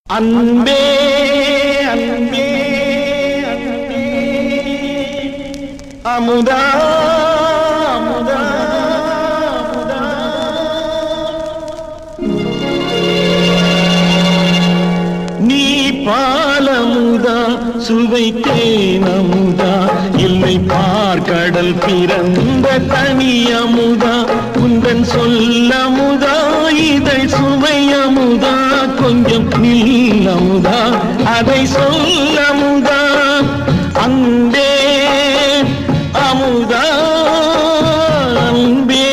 அன்பே அன்பே அன்பே அமுதா அமுதா அமுதா நீ பாலமுதா சுவைத்தேன் அமுதா இல்லை பார்க்கடல் பிறந்த தனி அமுதா உந்தன் சொல்லமுதா இதழ் சுவை அமுதா கொஞ்சம் நில்லமுதா அதை சொல்லமுதா அன்பே அமுதா அன்பே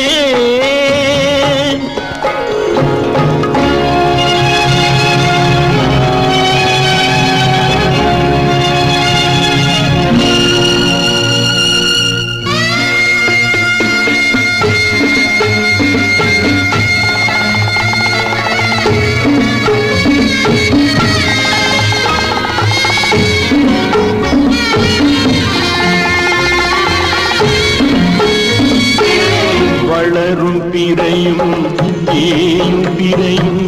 வளரும் பிறையும் ஏயும் பிறையும்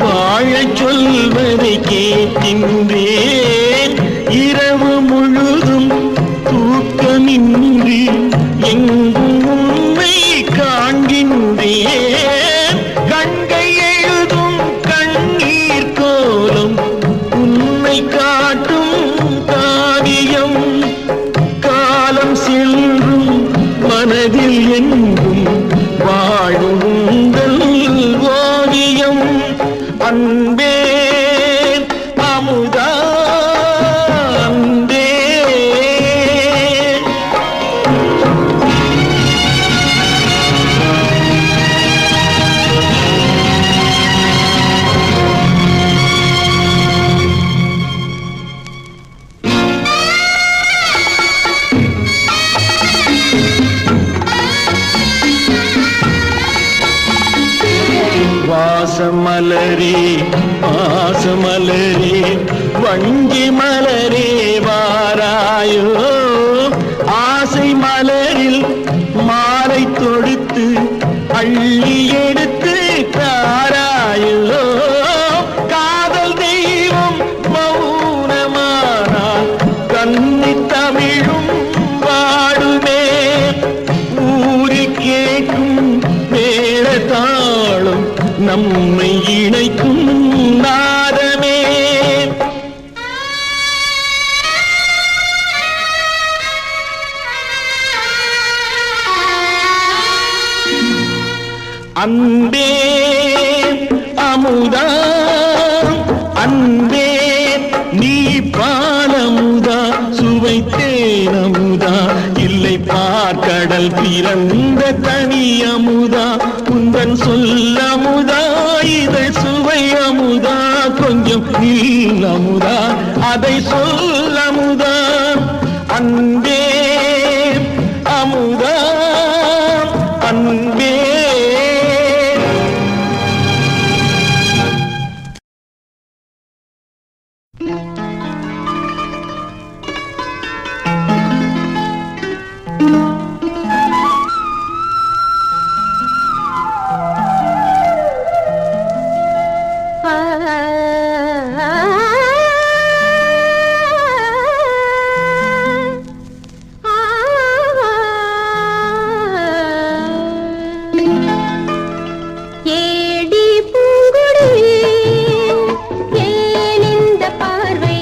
வாழச் சொல்வதை கேட்கின்றேன் இரவு முழுதும் தூக்கமின்றி எங்கும் உண்மை காண்கின்றேன் கங்கை எழுதும் கண்ணீர் கோலம் உண்மை காட்டும் காவியம் காலம் செல்லும் மனதில் எங்கும் வாழும் உங்கள் ஓவியம் அன்பே அமுதா அன்பே வாசமலரே பாசமலரே வஞ்சி மலரே வாராயோ ஆசை மலரில் மாலை தொடுத்து அள்ளி எடுத்து தாராயோ காதல் தெய்வம் மௌனமானால் கன்னி தமிழும் வாடுமே ஊரில் கேட்கும் மேளதாளம் நம்மை இணைக்கும் நாதமே அன்பே அமுதா அன்பே நீ பாலமுதா சுவைத்தேன் அமுதா இல்லை பார்க்கடல் பிறந்த தனி அமுதா உந்தன் சொல்லமுதா இதழ் சுவை அமுதா கொஞ்சம் நீலமுதா அதை சொல்லமுதா அன்பே அமுதா அன்பே ஏடி பூங்குடி ஏன் இந்த பார்வை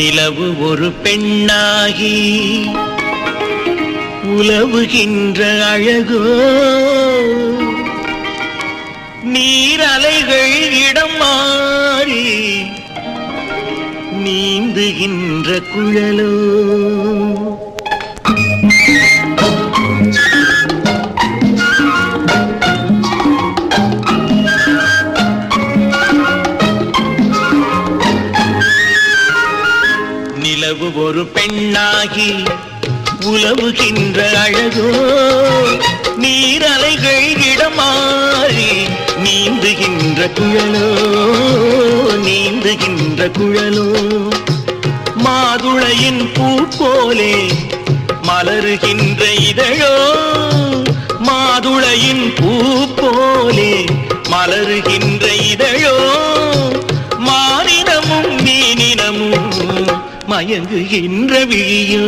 நிலவு ஒரு பெண்ணாகி உலவுகின்ற அழகோ, நீரலைகள் இடம் மாறி நீந்துகின்ற குழலோ. நிலவு ஒரு பெண்ணாகி உலவுகின்ற அழகோ, நீரலைகள் இடமாறி நீந்துகின்ற குழலோ, நீந்துகின்ற குழலோ. மாதுளையின் பூ போலே மலருகின்ற இதழோ, மாதுளையின் பூ போலே மலருகின்ற இதழோ, மானினமும் மீனினமும் மயங்குகின்ற விழியோ.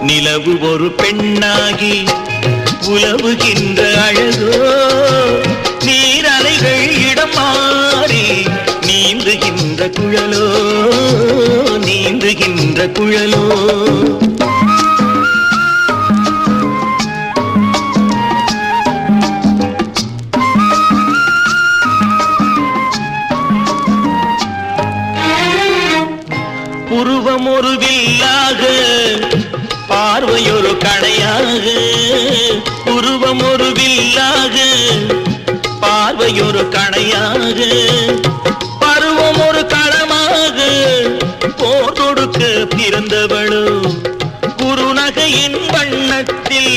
நிலவு ஒரு பெண்ணாகி உலவுகின்ற அழகோ, நீரலைகள் இடம் மாறி நீந்துகின்ற குழலோ, நீந்துகின்ற குழலோ. புருவம் ஒரு வில்லாக, பார்வையொரு கணையாக, புருவம் ஒரு வில்லாக, பார்வையொரு கணையாக, பருவம் ஒரு களமாக போர் கொடுக்க பிறந்தவளோ. குறுநகையின் வண்ணத்தில்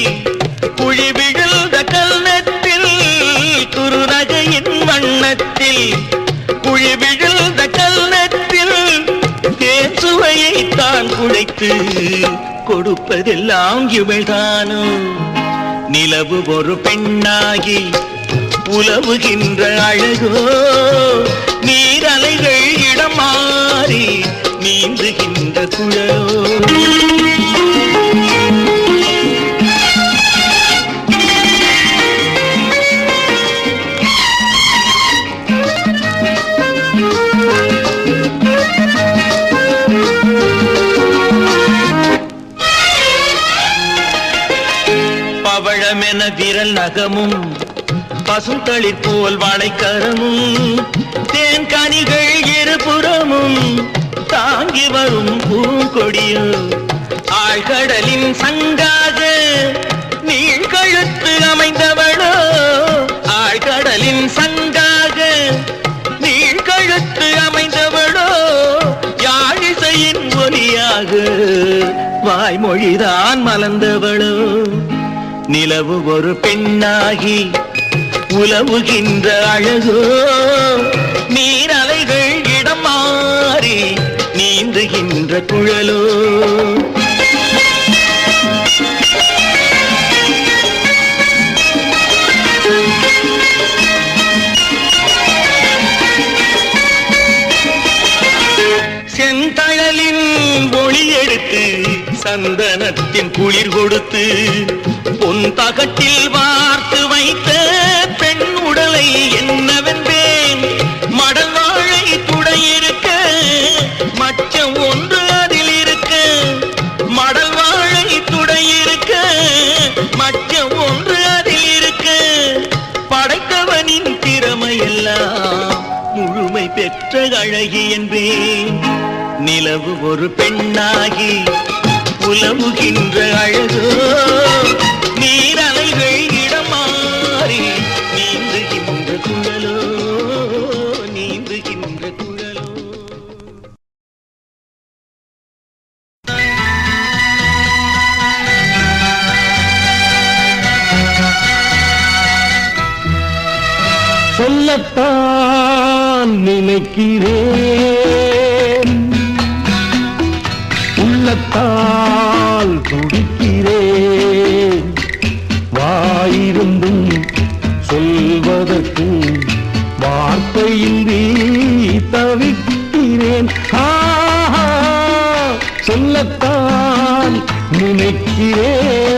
குழி விழுந்த கல்நத்தில், குறுநகையின் வண்ணத்தில் குழி விழுந்த கல்நத்தில் சுவையை தான் குழைத்து கொடுப்பதெல்லாம் இவள்தானோ. நிலவு ஒரு பெண்ணாகி உலவுகின்ற அழகோ, நீரலைகள் இடம் மாறி நீந்துகின்ற குழலோ. பவழமென விரல் நகமும் பசுந்தளிர் போல் வாழைக்கரமும், தேன் கனிகள் இருபுறமும் தாங்கி வரும் பூங்கொடியோ. ஆழ்கடலின் சங்காக நீழ்கழுத்து அமைந்தவளோ, ஆழ்கடலின் சங்காக நீழ்கழுத்து அமைந்தவளோ. யாழிசையின் ஒலியாக வாய்மொழிதான் மலர்ந்தவளோ. நிலவு ஒரு பெண்ணாகி உலவுகின்ற அழகோ, நீரலைகள் இடம் மாறி நீந்துகின்ற குழலோ. செந்தழலின் ஒளி எடுத்து சந்தனத்தின் குளிர் கொடுத்து பொன் தகட்டில் வார்த்து வைத்த பெண் உடலை என்னவென்பேன். மடல் வாழை துடையிருக்க மச்சம் ஒன்று அதில் இருக்க, மடல் வாழை துடையிருக்க மச்சம் ஒன்று அதில் இருக்க. படைத்தவனின் திறமையெல்லாம் முழுமை பெற்ற அழகி என்பேன். நிலவு ஒரு பெண்ணாகி உலவுகின்ற அழகோ, நீரலைகள் இடம் மாறி நீந்துகின்ற குழலோ, நீந்துகின்ற குழலோ. சொல்லத்தான் நினைக்கிறேன், உள்ளத்தால் துடிக்கிறேன். வாயிருந்தும் சொல்வதற்கு வார்த்தையின்றி தவிக்கிறேன். சொல்லத்தான் நினைக்கிறேன்.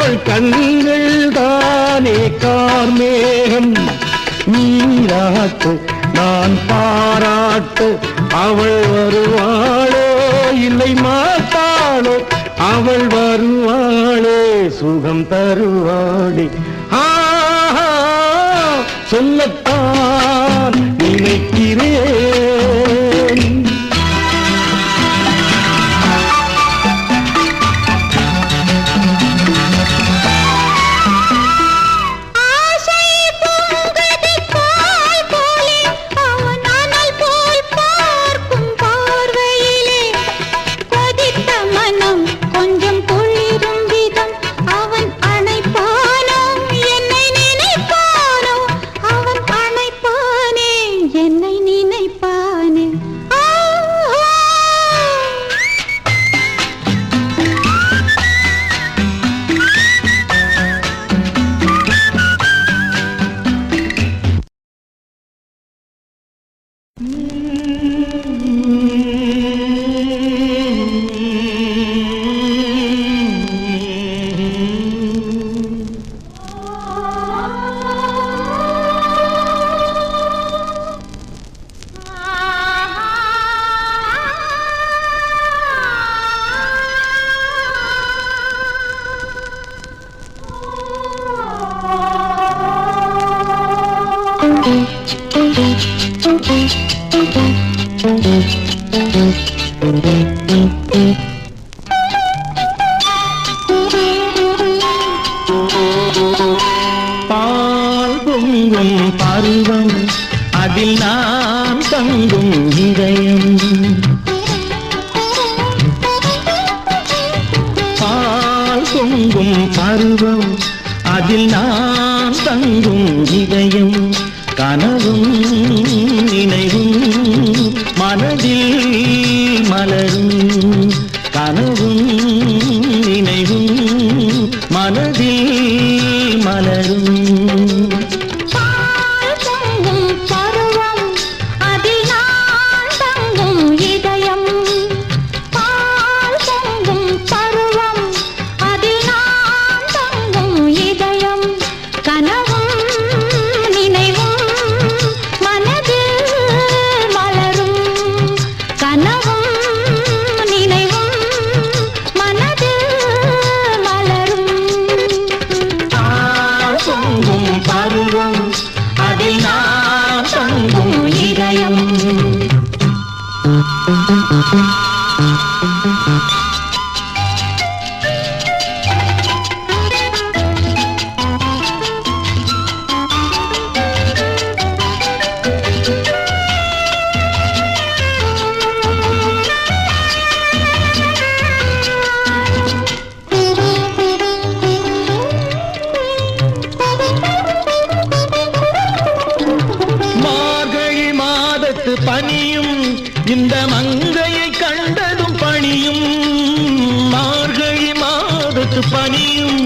அவள் கண்கள் தானே கார்மேகம். நீராட்டு நான் பாராட்டு அவள் வருவாளோ இல்லை மாட்டாளோ, அவள் வருவாளே சுகம் தருவாளே. சொல்லத்தான் நினைக்கிறேன். பால் பொங்கும் பருவம் அதில் நான் தங்கும் இதயம். பால் பொங்கும் பருவம் அதில் நான் தங்கும் இதயம். கனவும் நினைவும் மனதில் மலரும். கனவும் நினைவும் மனதில் மலரும். பனியும் இந்த மங்கையை கண்டதும் பணியும். மார்கழி மாதத்து பனியும்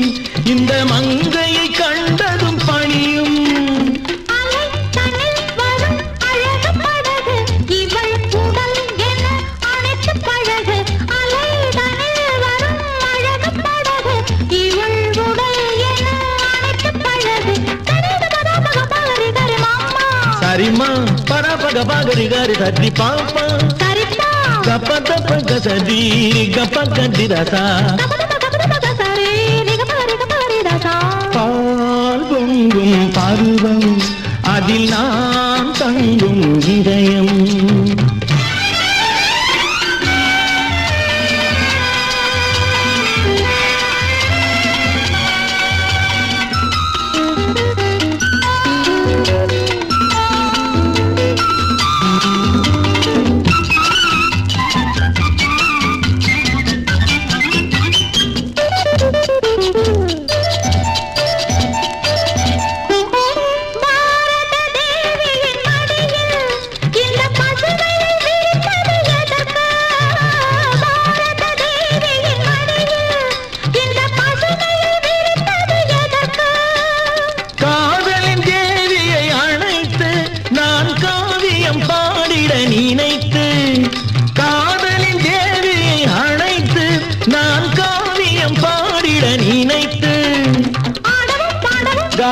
இந்த மங்கையை கண்டதும் பணியும். சரிமா பரபக பகரி கரி சரி பாப்பா கப்ப தப்ப கசடி கப்ப கண்டிரசா. பால் பொங்கும் பருவம் அதில் நான் தங்கும் இதயம்.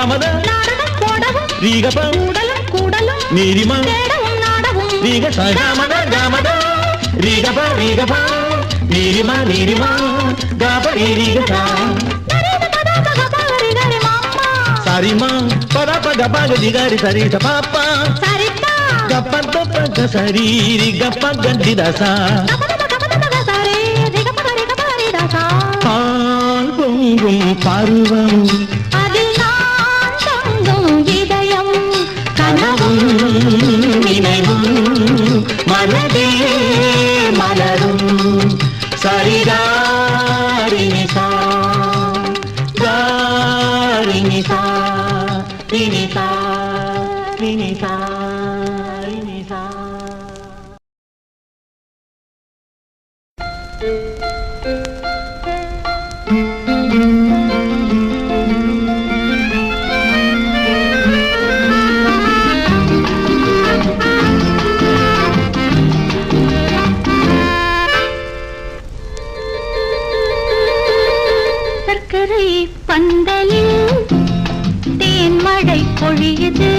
கமத ரீகப நீரிமா ரீக சகமத கமத ரீகப நீரிமா காபரி ரீகா சரிமா பரப கபகதி கரி சரித பாப்பா கப்பந்த பக சரீரி கப்ப கண்டிதசா பால் பொங்கும் பருவம் அதில் நான் தங்கும் இதயம் கனவும் நினைவும் மனதே மலரும் சரிகாரினிசா காரினிசா ரினிசா ரினிசா ரினிசா. சர்க்கரை பந்தலில் தேன்மழை பொழியுது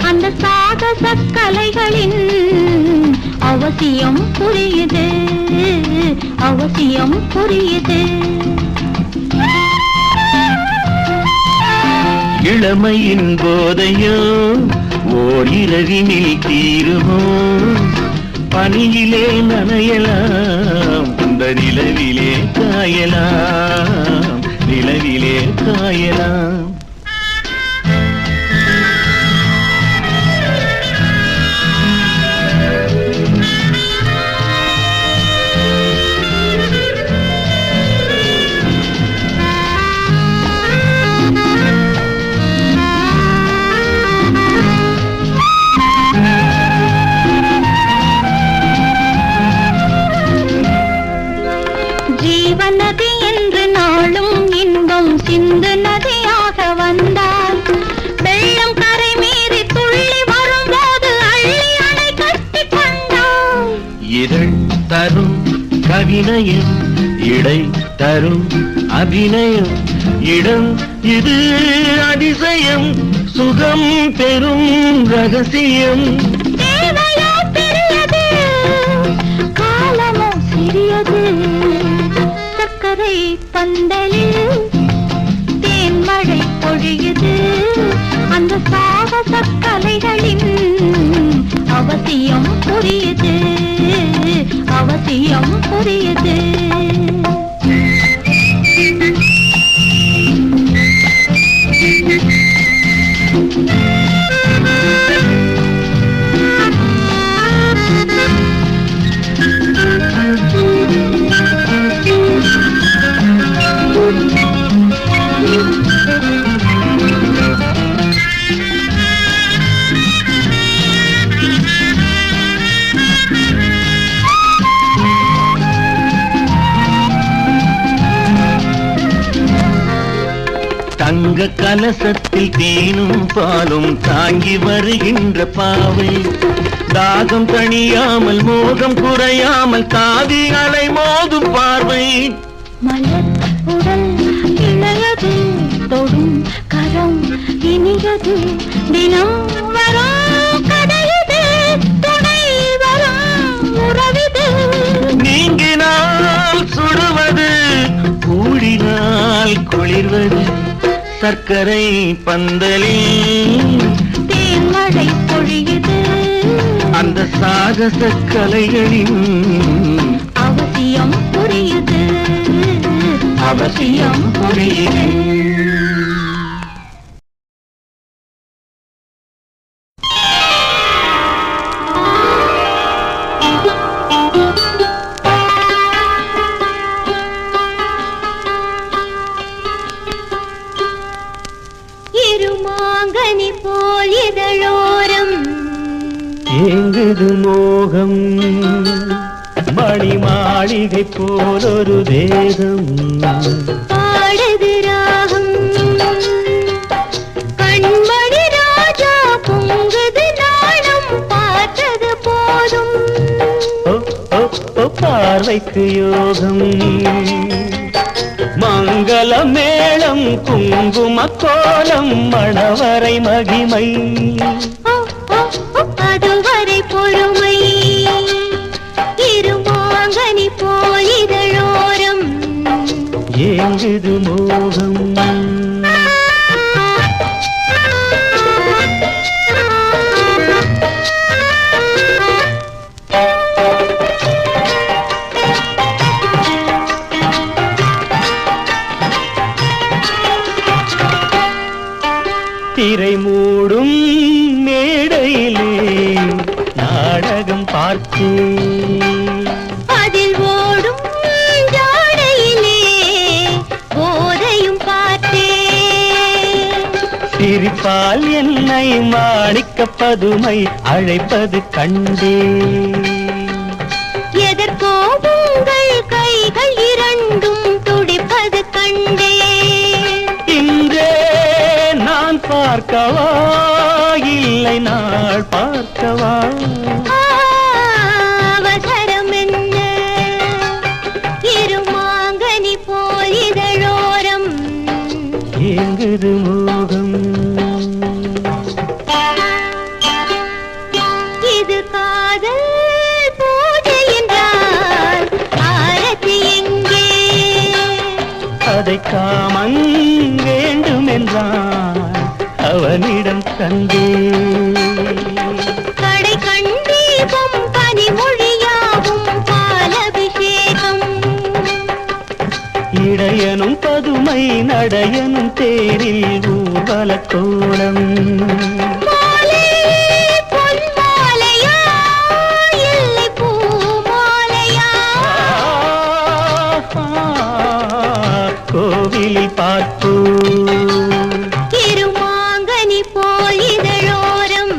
அந்த சாகச கலைகளின் அவசியம் புரியுது அவசியம் புரியுது. இளமையின் போதையோ ஓர் இரவினில் தீருமோ பனியிலே நனையலாம் அந்த நிலவிலே காயலாம் நிலவிலே காயலாம். ஜீவநதி என்று நாளும் இன்பம் சிந்து நதியாக வந்தால் வெள்ளம் கரை மீறி துள்ளி வரும்போது அள்ளி அணை கட்டி கொண்டால் இதழ் தரும் கவினையும் இடை தரும் அபிநயம் இடம் இது அதிசயம் சுகம் பெறும் ரகசியம். தேவையோ பெரியது காலமோ சிறியது சர்க்கரை பந்தலில் தேன்மழை பொழியுது அந்த சாகச கலைகளின் அவசியம் புரியுது அவசியம் புரியுது. தங்க கலசத்தில் தேனும் பாலும் தாங்கி வருகின்ற பாவை தாகம் தணியாமல் மோகம் குறையாமல் காதி அலை மோதும் பார்வை. மலர் உடல் இளையது தொடும் கரம் இனியது தினம் வரும் கதையுது துணை வரும் உறவிது. நீங்கினால் சுடுவது கூடினால் குளிர்வது சர்க்கரை பந்தலில் தேன்மழை பொழியுது அந்த சாகச கலைகளின் அவசியம் புரியுது அவசியம் புரியுது. இருமாங்கனி போல் இதழோரம் ஏங்குது மோகம் மணி மாளிகை போல் ஒரு தேகம் பாடுது ராகம் கண்மணி ராஜா பொங்குது நாணம் பார்த்தது போதும் பார்வைக்கு யோகம் மங்கள மேளம் குங்கும கோலம் மணவரை மகிமை அதுவரை பொறுமை இருமாங்கனி போலிதழோரம் ஏங்குது மோகம் திரை மூடும் மேடையிலே நாடகம் பார்த்தேன் அதில் ஓடும் ஜாடையிலே போதையும் பார்த்தேன் சிரிப்பால் என்னை மாணிக்க பதுமை அழைப்பது கண்டேன் எதற்கோ உங்கள் கைகள் இரண்டும் துடிப்பது கண்டேன் இன்றே நான் பார்க்கவா இல்லை நாள் பார்க்கவா அவசரம் என்ன இருமாங்கனி போல் இதழோரம் ஏங்குது மோகம் இது காதல் பூஜை என்றால் ஆரத்தி எங்கே அதை காமன் வேண்டும் என்றான் அவனிடம் தந்தே கடை கண்டீபம் பனிமொழியாகும் பாலபிஷேகம் இடையனும் பதுமை நடையனும் தேரில் ஊர்வல கோலம் மாலை பொன்மாலையா இல்லை பூமாலையா கோவிலில் பார்ப்போ இருமாங்கனி போல் இதழோரம்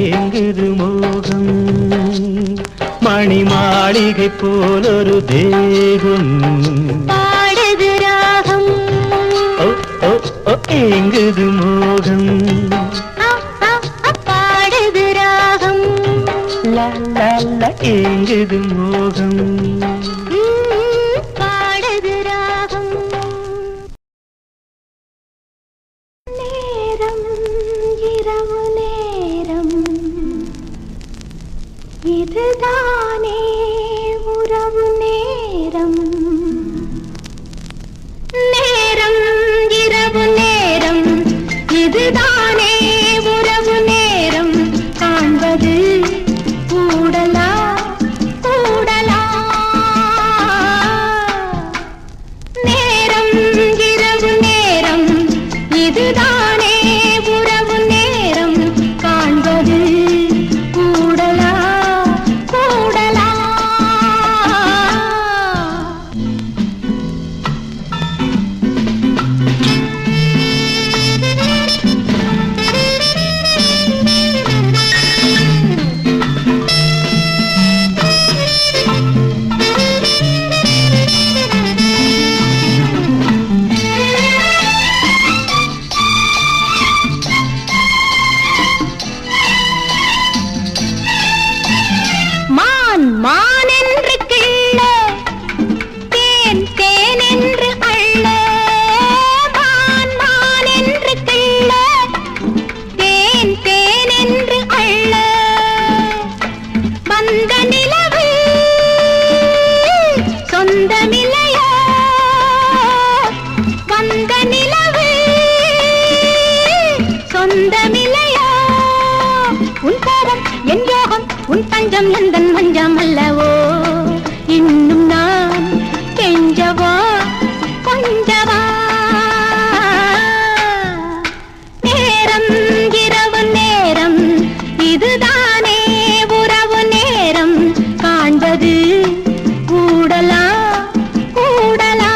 ஏங்குது மோகம் மணி மாளிகை போலொரு தேகம் பாடுது ராகம் ஓ ஓ ஓ ஏங்குது மோகம் பாடுது ராகம் லா லா லா ஏங்குது மோகம் பாடுது ராகம் நேரம் இரவு நேரம் இதுதானே உறவு நேரம் நேரம் இரவு நேரம் இதுதானே உறவு நேரம் காண்பது கூடலா கூடலா நேரம் இரவு நேரம் இதுதானே உறவு நேரம் காண்பது கூடலா கூடலா மான் மான் என்று கிள்ள தேன் தேன் என்று அள்ள மான் மான் என்று கிள்ள தேன் தேன் என்று அள்ள வந்த நிலவு சொந்தமில்லையா வந்த நிலவு சொந்தமில்லையா உன் கோபம் என் யோகம் உன் தஞ்சம் எந்தன் மஞ்சம் அல்லவோ இன்னும் நான் கெஞ்சவா கொஞ்சவா நேரம் இரவு நேரம் இதுதானே உறவு நேரம் காண்பது கூடலா கூடலா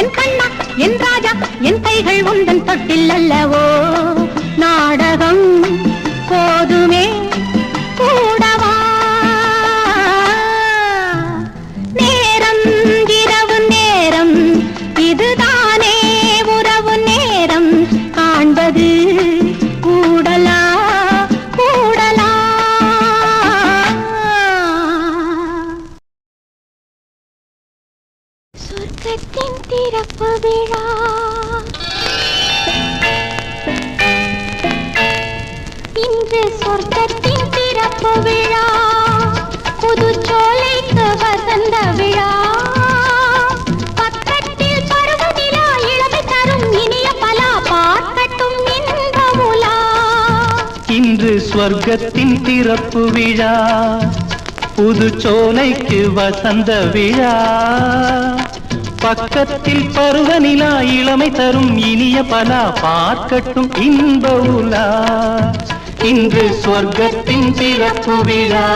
என் கண்ணா என் ராஜா என் கைகள் உந்தன் தொட்டில் அல்லவோ நாடகம் போதுமே கூடவா நேரம் இரவு நேரம் இதுதானே உறவு நேரம் காண்பது கூடலா கூடலா சொர்க்கத்தின் திறப்பு விழா இன்று சொர்க்கத்தின் திறப்பு விழா புது சோலைக்கு வசந்த விழா பக்கத்தில் பருவநிலா இளமை தரும் இனிய பலா பார்க்கட்டும் இன்ப உலா இன்று ஸ்வர்க்கத்தின் திறப்பு விழா புது சோலைக்கு வசந்த விழா பக்கத்தில் பருவநிலா இளமை தரும் இனிய பலா பார்க்கட்டும் இன்ப உலா இன்று ஸ்வர்க்கத்தின் திறப்பு விழா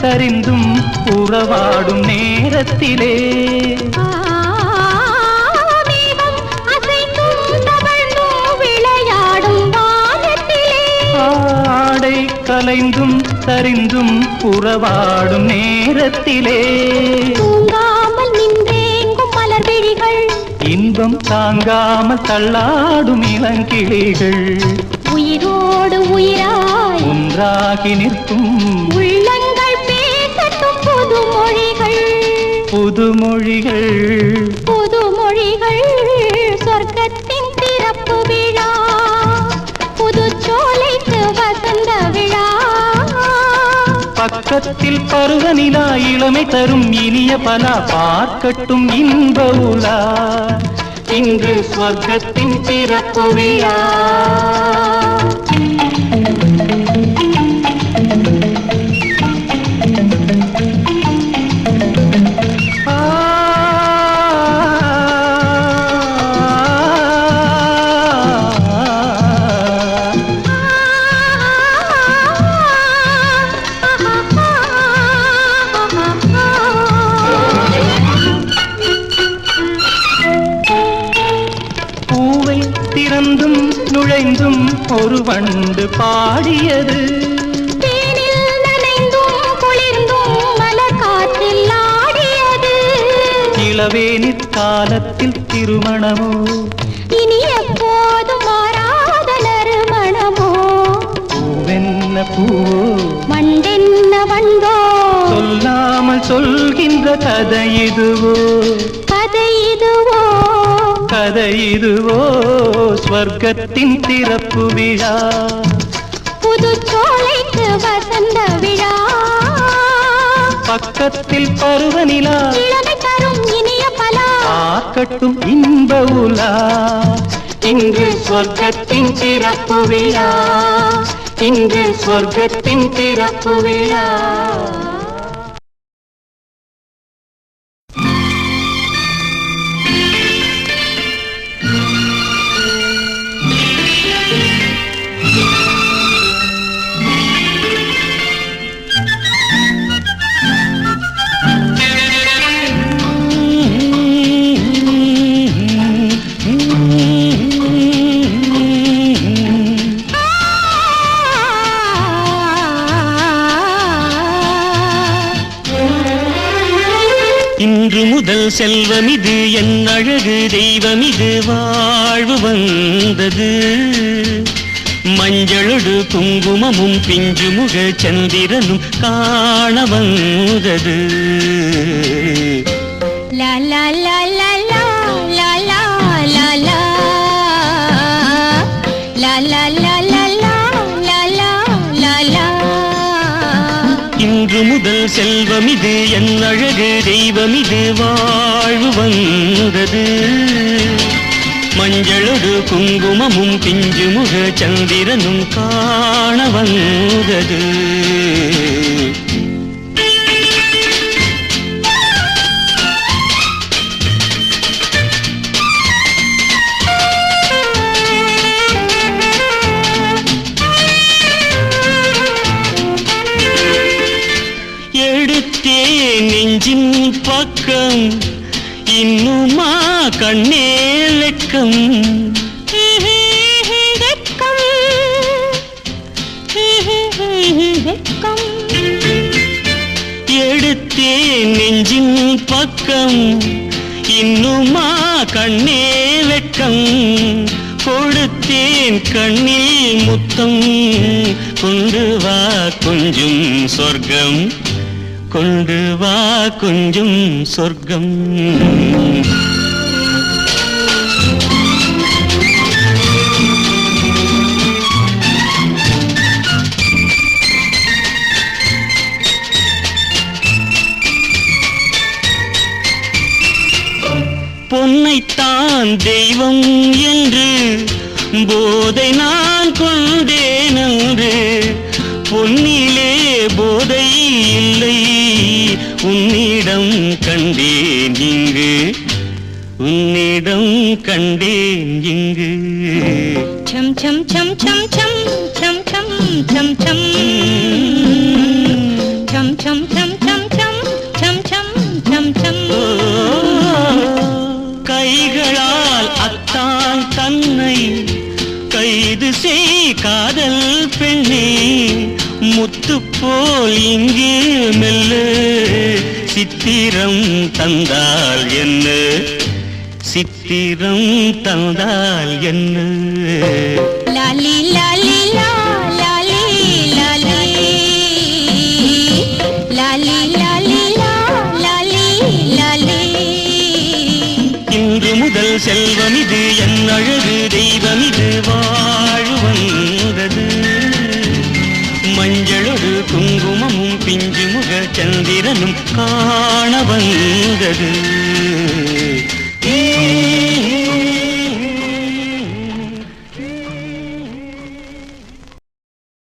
சரிந்தும் உறவாடும் நேரத்திலே விளையாடும் ஆடை கலைந்தும் சரிந்தும் உறவாடும் நேரத்திலே தூங்காமல் நின்றேங்கும் மலர் விழிகள் இன்பம் தாங்காமல் தள்ளாடும் இளங்கிளிகள் உயிரோடு உயிராய் ஒன்றாகி நிற்கும் உள்ளங்கள் பேசட்டும் புதுமொழிகள் புதுமொழிகள் புதுமொழிகள் சொர்க்கத்தின் திறப்பு விழா புது சோலைக்கு வசந்த விழா பக்கத்தில் பருவநிலா இளமை தரும் இனிய பலா பார்க்கட்டும் இன்ப உலா இன்று ஸ்வர்க்கத்தின் திறப்பு விழா திறந்தும் நுழைந்தும் ஒரு வண்டு பாடியது தேனில் நனைந்தும் குளிர்ந்தும் மலர் காற்றில் ஆடியது இளவேனிற் காலத்தில் திருமணமோ இனி எப்போதும் மாறாத நறுமணமோ பூவென்ன பூவோ வண்டென்ன வண்டோ சொல்லாமல் சொல்கின்ற கதை இதுவோ கதை இதுவோ கதை இதுவோ ஸ்வர்க்கத்தின் திறப்பு விழா புது சோலைக்கு வசந்த விழா பக்கத்தில் பருவநிலா இளமை தரும் இனிய பலா பார்க்கட்டும் இன்ப உலா இன்று ஸ்வர்க்கத்தின் திறப்பு விழா இன்று ஸ்வர்க்கத்தின் திறப்பு விழா இன்று முதல் செல்வமிது என் அழகு தெய்வமிது வாழ்வு வந்தது மஞ்சளொடு குங்குமமும் பிஞ்சு முக சந்திரனும் காண வந்தது லா லா லா லா லா லா லா லா லா லா லா லா லா லா லா லா லா இன்று முதல் செல்வமிது என் அழகு தெய்வமிது வாழ்வு வந்தது மஞ்சளொடு குங்குமமும் பிஞ்சு முக சந்திரனும் காண வந்தது பக்கம் இன்னுமா கண்ணே வெட்கம் வெட்கம் வெட்கம் எடுத்தேன் நெஞ்சின் பக்கம் இன்னுமா கண்ணே வெட்கம் கொடுத்தேன் கண்ணில் முத்தம் கொண்டு வா கொஞ்சம் சொர்க்கம் கொண்டு வா கொஞ்சம் சொர்க்கம் பொன்னைத்தான் தெய்வம் என்று போதை நான் கொண்டேன் என்று பொன்னிலே போதை இல்லை உன்னிடம் கண்டேன் இங்கு உன்னிடம் கண்டேன் இங்கு சம் சம் சம் சம் சம் சம் சம் சம் சம் சம் சம் சம் சம் சம் சம் சம் சம் கைகளால் அத்தான் தன்னை கைது செய் காதல் பெண்ணே முத்து போல் இங்கே மெல்ல சித்திரம் தந்தால் என்ன சித்திரம் தந்தால் என்ன லாலி லாலி லா லாலி லாலி லாலி லாலி லா லாலி லாலி இன்று முதல் செல்வம் இது என் அழகு தெய்வம் இது வாழ் வந்தது மஞ்சளொடு குங்குமமும் பிஞ்சு முக சந்திரனும் காண வந்தது